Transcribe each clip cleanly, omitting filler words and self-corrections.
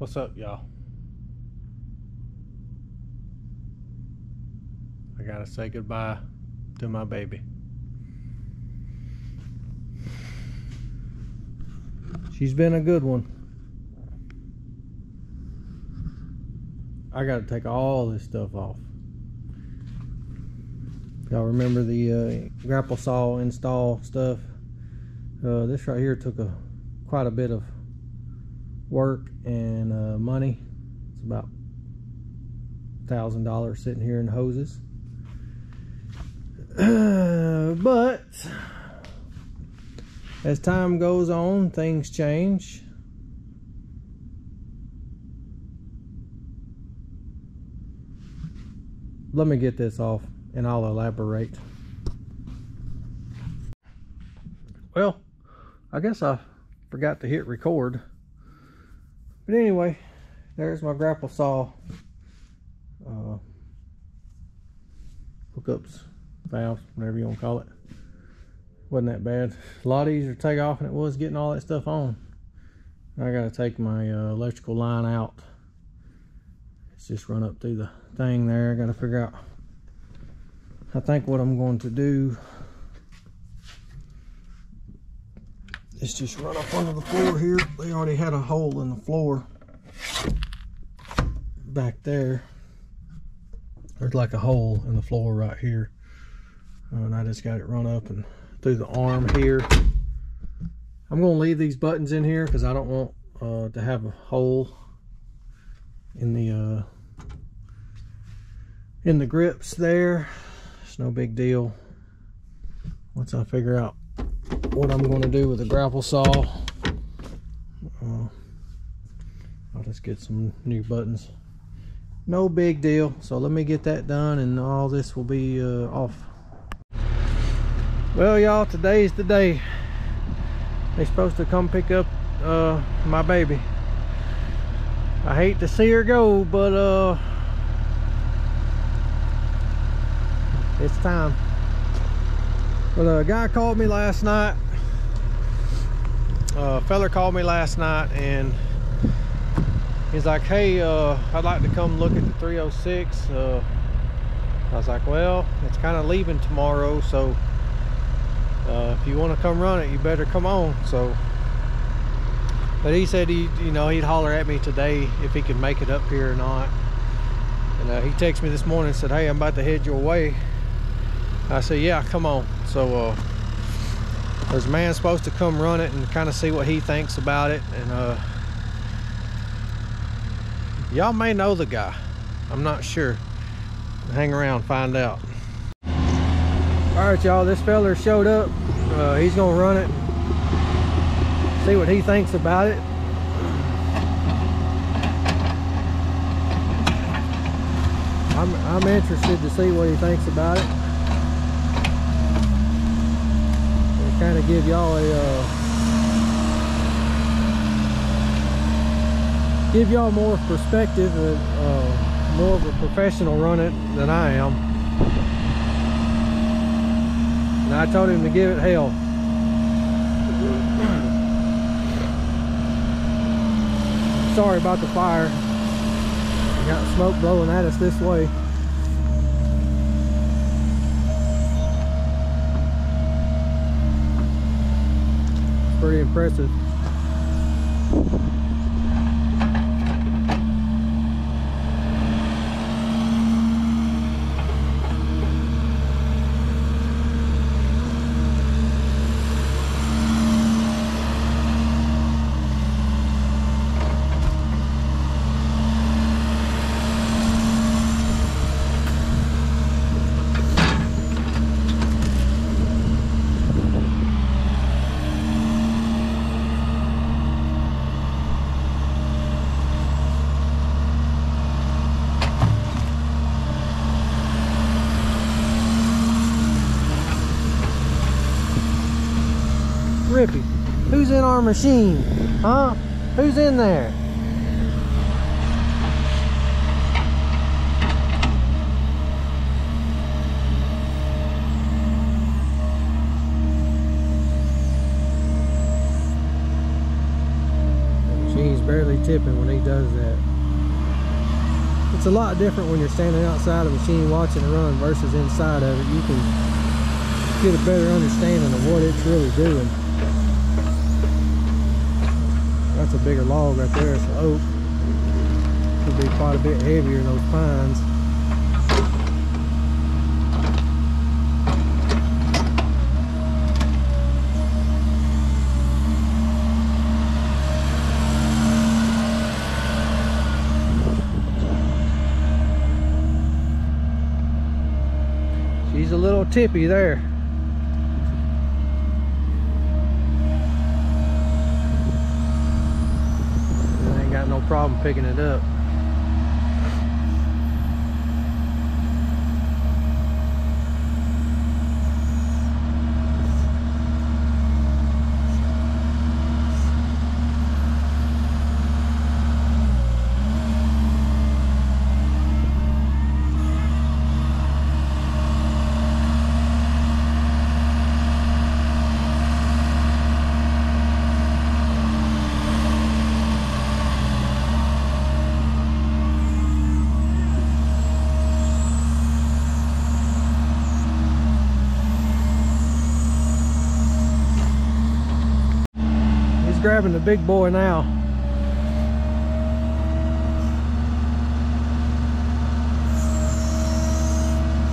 What's up, y'all? I gotta say goodbye to my baby. She's been a good one. I gotta take all this stuff off. Y'all remember the grapple saw install stuff? This right here took quite a bit of work and money. It's about $1,000 sitting here in hoses. But as time goes on, things change. Let me get this off and I'll elaborate. Well, I guess I forgot to hit record. But anyway, there's my grapple saw hookups, valves, whatever you want to call it. Wasn't that bad. A lot easier to take off than it was getting all that stuff on. I gotta take my electrical line out. It's just run up through the thing there. I gotta figure out, I think what I'm going to do is just run up under the floor here. They already had a hole in the floor back there. There's like a hole in the floor right here, and I just got it run up and through the arm here. I'm going to leave these buttons in here because I don't want to have a hole in the grips there. It's no big deal. Once I figure out what I'm going to do with the grapple saw, I'll just get some new buttons. No big deal. So let me get that done and all this will be off. Well, y'all, today's the day. They're supposed to come pick up my baby. I hate to see her go, but it's time. But a guy called me last night. A fella called me last night and he's like, hey, I'd like to come look at the 306. I was like, well, it's kind of leaving tomorrow, so if you want to come run it, you better come on. So, but he said he'd holler at me today if he could make it up here or not. And he texted me this morning and said, hey, I'm about to head your way. I said, yeah, come on. So there's a man supposed to come run it and kind of see what he thinks about it. And y'all may know the guy, I'm not sure. Hang around, find out. All right, y'all, this fella showed up. He's gonna run it, see what he thinks about it. I'm interested to see what he thinks about it. And kind of give y'all more perspective, more of a professional run it than I am. And I told him to give it hell. Sorry about the fire. We got smoke blowing at us this way. It's pretty impressive. Rippy, who's in our machine? Huh? Who's in there? machine's barely tipping when he does that. It's a lot different when you're standing outside a machine watching it run versus inside of it. You can get a better understanding of what it's really doing. That's a bigger log right there. It's an oak. Could be quite a bit heavier than those pines. She's a little tippy there. I ain't got no problem picking it up. Grabbing the big boy now.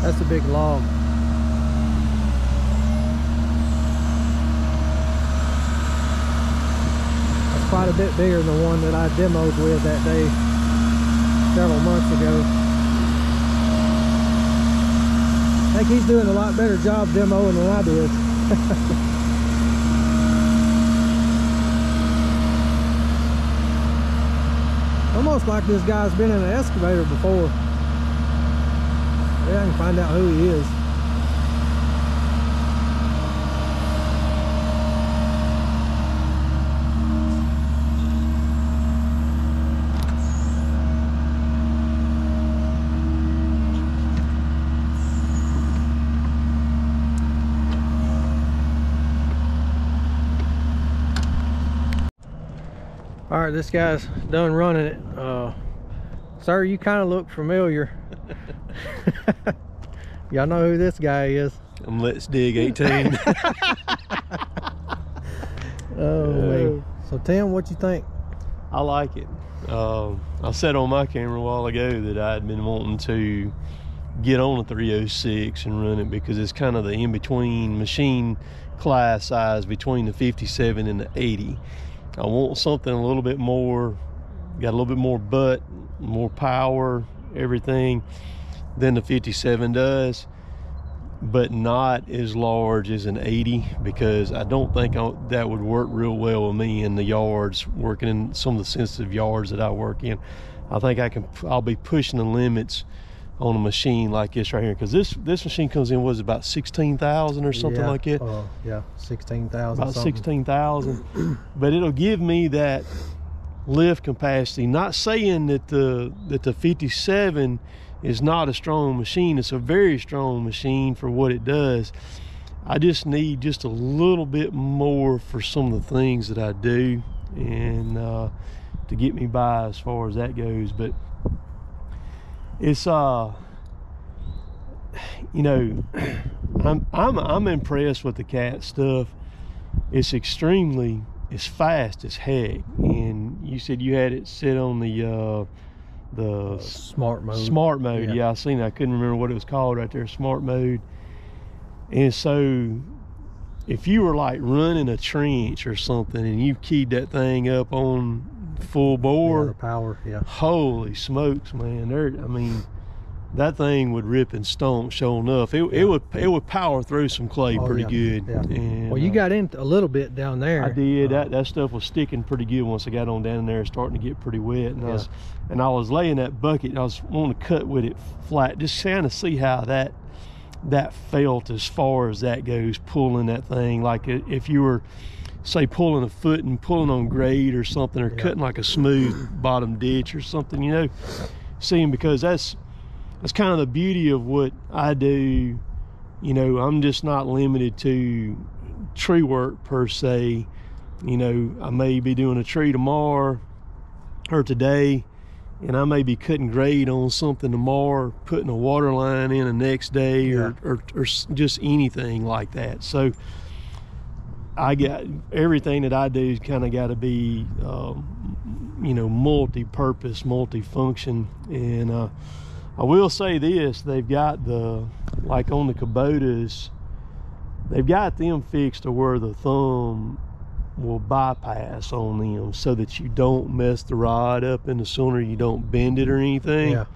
That's a big log. That's quite a bit bigger than the one that I demoed with that day several months ago. I think he's doing a lot better job demoing than I did. Almost like this guy's been in an excavator before. Yeah, I can find out who he is. All right, this guy's done running it. Sir, you kind of look familiar. Y'all know who this guy is? I'm Let's Dig 18. Oh man. So Tim, what you think? I like it. I said on my camera a while ago that I'd been wanting to get on a 306 and run it because it's kind of the in-between machine class size between the 57 and the 80. I want something a little bit more, got a little bit more butt, more power, everything than the 57 does, but not as large as an 80 because I don't think that would work real well with me in the yards, working in some of the sensitive yards that I work in. I think I'll be pushing the limits on a machine like this right here, because this machine comes in, was about 16,000 or something like that. Yeah, 16,000. About 16,000. But it'll give me that lift capacity. Not saying that the 57 is not a strong machine. It's a very strong machine for what it does. I just need just a little bit more for some of the things that I do, and to get me by as far as that goes. But it's you know, I'm impressed with the cat stuff. It's fast as heck. And you said you had it sit on the smart mode. Smart mode, yeah. I seen that. I couldn't remember what it was called right there, smart mode. And so if you were like running a trench or something and you keyed that thing up on full bore, the power, yeah. Holy smokes, man! I mean, that thing would rip and stomp. Sure enough, it would power through some clay pretty good. Yeah. And, well, you got in a little bit down there. I did. That stuff was sticking pretty good once I got on down there, starting to get pretty wet. And I was laying that bucket. I was wanting to cut with it flat, just kind of see how that felt as far as that goes, pulling that thing. Like if you were, say, pulling a foot and pulling on grade or something, or cutting like a smooth bottom ditch or something, you know, seeing, because that's kind of the beauty of what I do. You know, I'm just not limited to tree work per se. You know, I may be doing a tree tomorrow, or today, and I may be cutting grade on something tomorrow, putting a water line in the next day, or just anything like that. So I got everything that I do kind of got to be, you know, multi-purpose, multi-function. And I will say this: they've got like on the Kubotas, they've got them fixed to where the thumb will bypass on them, so that you don't mess the rod up in the center, you don't bend it or anything. Yeah.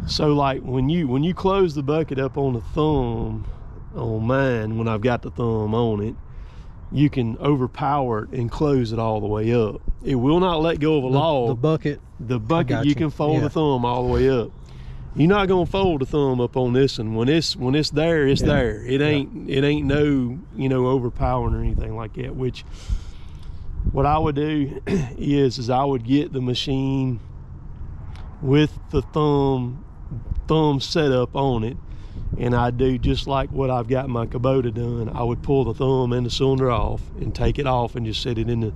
So like when you close the bucket up on the thumb on mine, when I've got the thumb on it, you can overpower it and close it all the way up. It will not let go of a log. The bucket you can fold the thumb all the way up. You're not gonna fold the thumb up on this, and when it's there, it's there. It ain't no, you know, overpowering or anything like that. Which what I would do is I would get the machine with the thumb set up on it, and I do just like what I've got my Kubota done. I would pull the thumb and the cylinder off and take it off and just set it in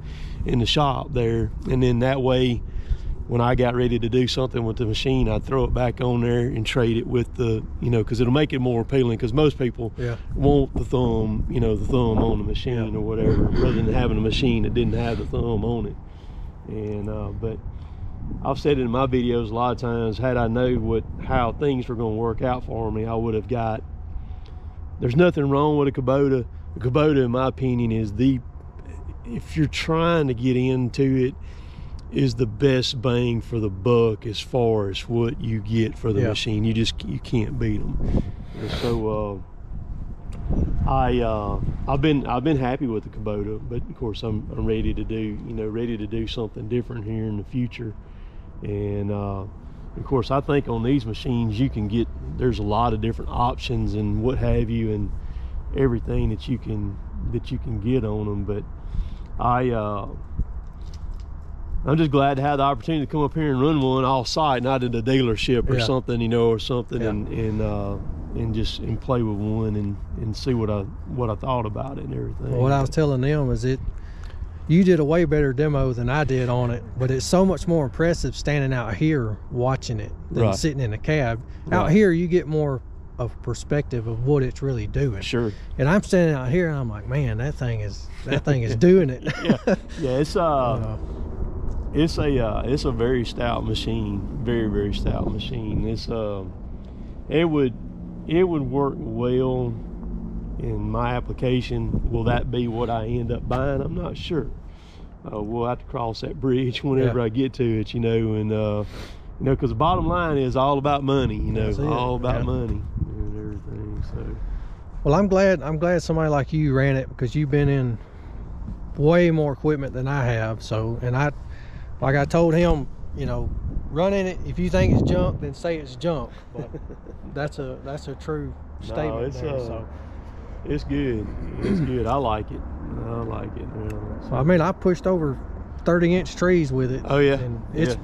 the shop there, and then that way, when I got ready to do something with the machine, I'd throw it back on there and trade it with the, you know, because it'll make it more appealing, because most people want the thumb, you know, the thumb on the machine or whatever, rather than having a machine that didn't have the thumb on it. And but I've said it in my videos a lot of times, had I known how things were going to work out for me, I would have got, there's nothing wrong with a Kubota. A Kubota, in my opinion, is if you're trying to get into it, is the best bang for the buck as far as what you get for the machine. You can't beat them. And so I've been happy with the Kubota, but of course I'm ready to do something different here in the future. And of course, I think on these machines there's a lot of different options and what have you, and everything that you can get on them. But I'm just glad to have the opportunity to come up here and run one off site, not at a dealership or something, you know, or something, and play with one and see what I thought about it and everything. Well, what I was telling them is you did a way better demo than I did on it, but it's so much more impressive standing out here watching it than sitting in a cab. Out here, you get more of perspective of what it's really doing. Sure. And I'm standing out here and I'm like, man, that thing is doing it. It's a very stout machine, very, very stout machine. It would work well in my application. Will that be what I end up buying? I'm not sure. We'll have to cross that bridge whenever I get to it, you know. And you know, because the bottom line is all about money, you know, all about money and everything. So, well, I'm glad somebody like you ran it, because you've been in way more equipment than I have. So, and like I told him, you know, running it, if you think it's junk, then say it's junk. But that's a true statement. No, it's good. It's good. I like it. So, I mean, I pushed over 30-inch trees with it. Oh yeah. And it's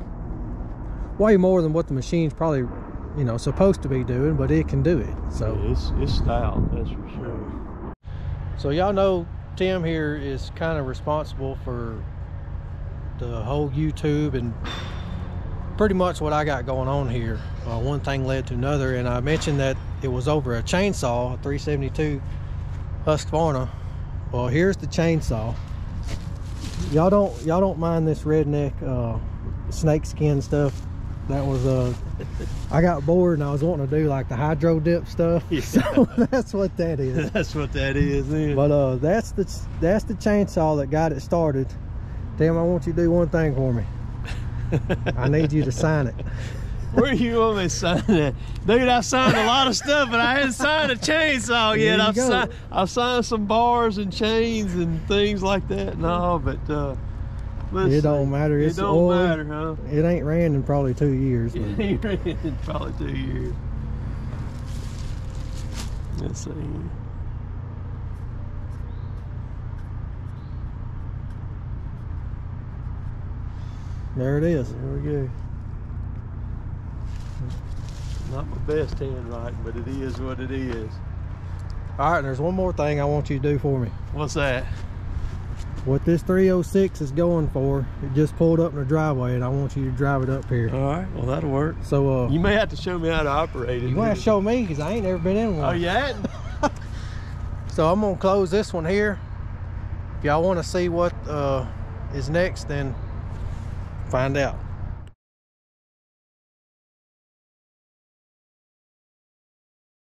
way more than what the machine's probably, you know, supposed to be doing, but it can do it. So it's stout, that's for sure. So y'all know Tim here is kind of responsible for the whole YouTube and pretty much what I got going on here. One thing led to another, and I mentioned that it was over a chainsaw, a 372 Husqvarna. Well, here's the chainsaw. Y'all don't mind this redneck snakeskin stuff. That was I got bored and I was wanting to do like the hydro dip stuff. So that's what that is. That's what that is then. But that's the chainsaw that got it started. Tim, I want you to do one thing for me. I need you to sign it. Where you want me to sign that? Dude, I signed a lot of stuff, but I hadn't signed a chainsaw yet. I've signed some bars and chains and things like that. No, but it don't matter. It don't matter, huh? It ain't ran in probably 2 years. It ain't ran in probably 2 years. Let's see. There it is. There we go. Not my best handwriting, but it is what it is. All right, there's one more thing I want you to do for me. What's that? what this 306 is going for. It just pulled up in the driveway, and I want you to drive it up here. All right, well, that'll work. So you may have to show me how to operate it. you're gonna have to show me, because I ain't never been in one. Oh, you hadn't? So I'm gonna close this one here. If y'all want to see what is next, then find out.